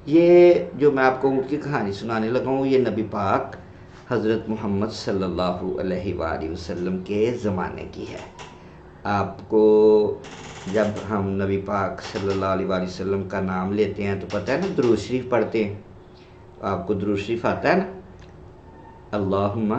یہ جو میں آپ کو اونٹ کی کہانی سنانے لگا ہوں یہ نبی پاک حضرت محمد صلی اللہ علیہ وآلہ وسلم کے زمانے کی ہے. آپ کو جب ہم نبی پاک صلی اللہ علیہ وآلہ وسلم کا نام لیتے ہیں تو پتہ ہے نا درود شریف پڑھتے ہیں. آپ کو درود شریف آتا ہے نا؟ اللہم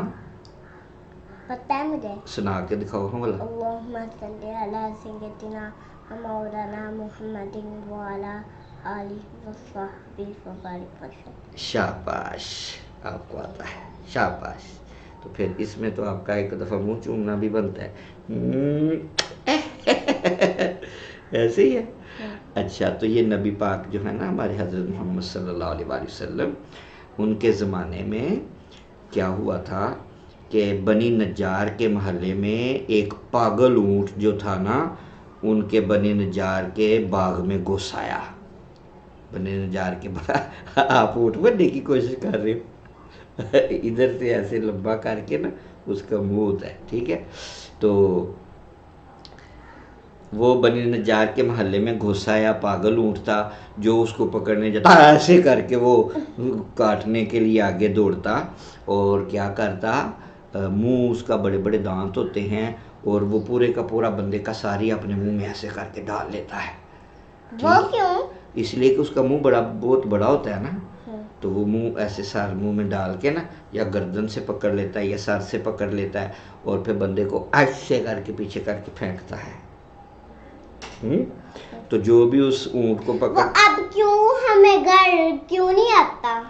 پتہ ہے مجھے. سنا کے دکھاؤ ہم والا. اللہم صلی علی سیدنا مولانا محمد وعلی آلہ وصحبہ وبارک وسلم. شاباش، آپ کو آتا ہے، شاباش. تو پھر اس میں تو آپ کا ایک دفعہ منہ چومنا بھی بنتا ہے. ایسے ہی ہے. اچھا، تو یہ نبی پاک جو ہے نا ہمارے حضرت محمد صلی اللہ علیہ وآلہ وسلم، ان کے زمانے میں کیا ہوا تھا کہ بنی نجار کے محلے میں ایک پاگل اونٹ جو تھا نا ان کے بنی نجار کے باغ میں گھس آیا. بنی نجار کے آپ اونٹ بننے کی کوشش کر رہے ہو. ادھر سے ایسے لمبا کر کے نا اس کا منہ ہوتا ہے، ٹھیک ہے. تو وہ بنی نجار کے محلے میں گھس آیا، پاگل اونٹ تھا جو اس کو پکڑنے جاتا ایسے کر کے وہ کاٹنے کے لیے آگے دوڑتا اور کیا کرتا، منہ اس کا بڑے بڑے دانت ہوتے ہیں اور وہ پورے کا پورا بندے کا ساری اپنے منہ میں ایسے کر کے ڈال لیتا ہے. وہ کیوں؟ اس لیے کہ اس کا منہ بہت بڑا ہوتا ہے نا، تو وہ منہ ایسے سر منہ میں ڈال کے نا یا گردن سے پکڑ لیتا ہے یا سر سے پکڑ لیتا ہے اور پھر بندے کو ایسے کر کے پیچھے کر کے پھینکتا ہے. تو جو بھی اس اونٹ کو پکڑ، اب کیوں ہمیں گھر کیوں نہیں آتا؟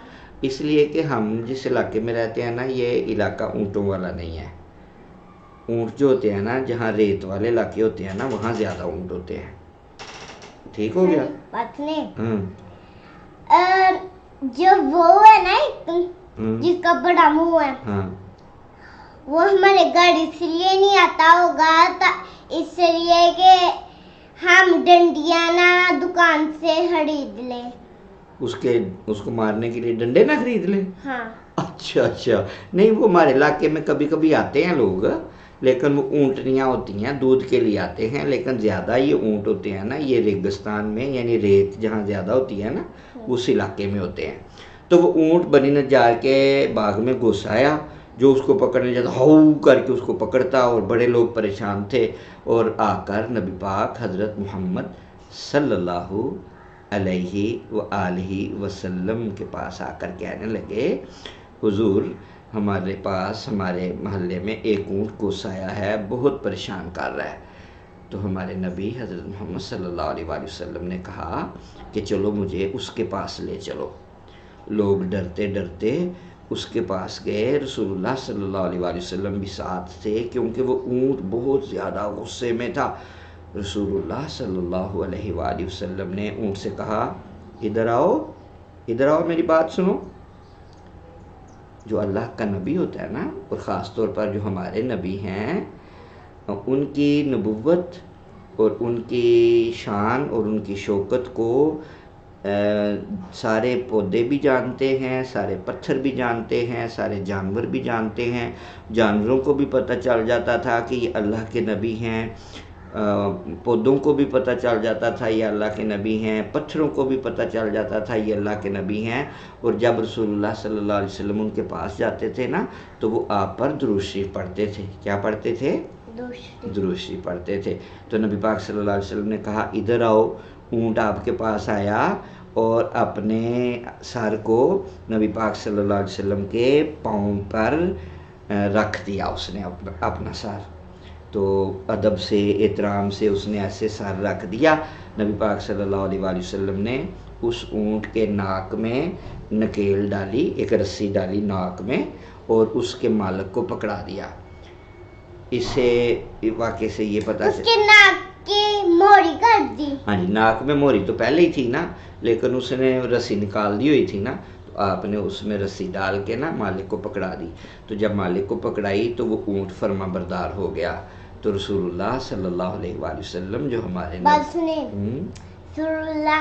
اس لیے کہ ہم جس علاقے میں رہتے ہیں نا یہ علاقہ اونٹوں والا نہیں ہے. اونٹ جو ہوتے ہیں نا جہاں ریت والے علاقے ہوتے ہیں نا وہاں زیادہ اونٹ ہوتے ہیں. ٹھیک ہو گیا؟ بات نہیں. جو وہ ہے نا جس کا بڑا منہ ہے وہ ہمارے گھر اس لیے نہیں آتا ہوگا اس لیے کہ ہم ڈنڈیاں نہ دکان سے خرید لیں. اس کو مارنے کے لیے ڈنڈے نہ خرید لیں؟ ہاں. اچھا نہیں، وہ ہمارے علاقے میں کبھی کبھی آتے ہیں لوگ، لیکن وہ اونٹنیاں ہوتی ہیں دودھ کے لیے آتے ہیں، لیکن زیادہ یہ اونٹ ہوتے ہیں نا یہ ریگستان میں یعنی ریت جہاں زیادہ ہوتی ہے نا اس علاقے میں ہوتے ہیں. تو وہ اونٹ بنی نجار کے باغ میں گھس آیا، جو اس کو پکڑنے جاتا ہو کر کے اس کو پکڑتا اور بڑے لوگ پریشان تھے اور آ کر نبی پاک حضرت محمد صلی اللہ علیہ وآلہ وسلم کے پاس آ کر کہنے لگے حضور ہمارے پاس ہمارے محلے میں ایک اونٹ گھس آیا ہے، بہت پریشان کر رہا ہے. تو ہمارے نبی حضرت محمد صلی اللہ علیہ وآلہ وسلم نے کہا کہ چلو مجھے اس کے پاس لے چلو. لوگ ڈرتے ڈرتے اس کے پاس گئے. رسول اللہ صلی اللہ علیہ وآلہ وسلم بھی ساتھ تھے کیونکہ وہ اونٹ بہت زیادہ غصے میں تھا. رسول اللہ صلی اللہ علیہ وآلہ وسلم نے اونٹ سے کہا ادھر آؤ میری بات سنو. جو اللہ کا نبی ہوتا ہے نا اور خاص طور پر جو ہمارے نبی ہیں ان کی نبوت اور ان کی شان اور ان کی شوکت کو سارے پودے بھی جانتے ہیں، سارے پتھر بھی جانتے ہیں، سارے جانور بھی جانتے ہیں. جانوروں کو بھی پتہ چل جاتا تھا کہ یہ اللہ کے نبی ہیں، پودوں کو بھی پتہ چل جاتا تھا یہ اللہ کے نبی ہیں، پتھروں کو بھی پتہ چل جاتا تھا یہ اللہ کے نبی ہیں. اور جب رسول اللہ صلی اللہ علیہ وسلم ان کے پاس جاتے تھے نا تو وہ آپ پر درود شریف پڑھتے تھے. کیا پڑھتے تھے؟ درود شریف پڑھتے تھے. تو نبی پاک صلی اللہ علیہ وسلم نے کہا ادھر آؤ. اونٹ آپ کے پاس آیا اور اپنے سر کو نبی پاک صلی اللہ علیہ وسلم کے پاؤں پر رکھ دیا اس نے اپنا سر. تو ادب سے احترام سے اس نے ایسے سر رکھ دیا. نبی پاک صلی اللہ علیہ وآلہ وسلم نے اس اونٹ کے ناک میں نکیل ڈالی، ایک رسی ڈالی ناک میں اور اس کے مالک کو پکڑا دیا. اس سے واقعے سے یہ پتہ اس کے ناک کی موری کر دی. ہاں جی، ناک میں موری تو پہلے ہی تھی نا لیکن اس نے رسی نکال دی ہوئی تھی نا تو آپ نے اس میں رسی ڈال کے نا مالک کو پکڑا دی. تو جب مالک کو پکڑائی تو وہ اونٹ فرما بردار ہو گیا. تو رسول اللہ صلی اللہ علیہ وآلہ وسلم جو ہمارے بات سنیں، رسول اللہ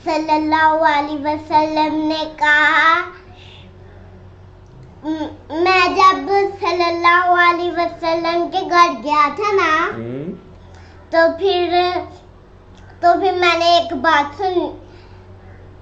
صلی اللہ علیہ وسلم نے کہا میں جب صلی اللہ علیہ وسلم کے گھر گیا تھا نا تو پھر میں نے ایک بات سنی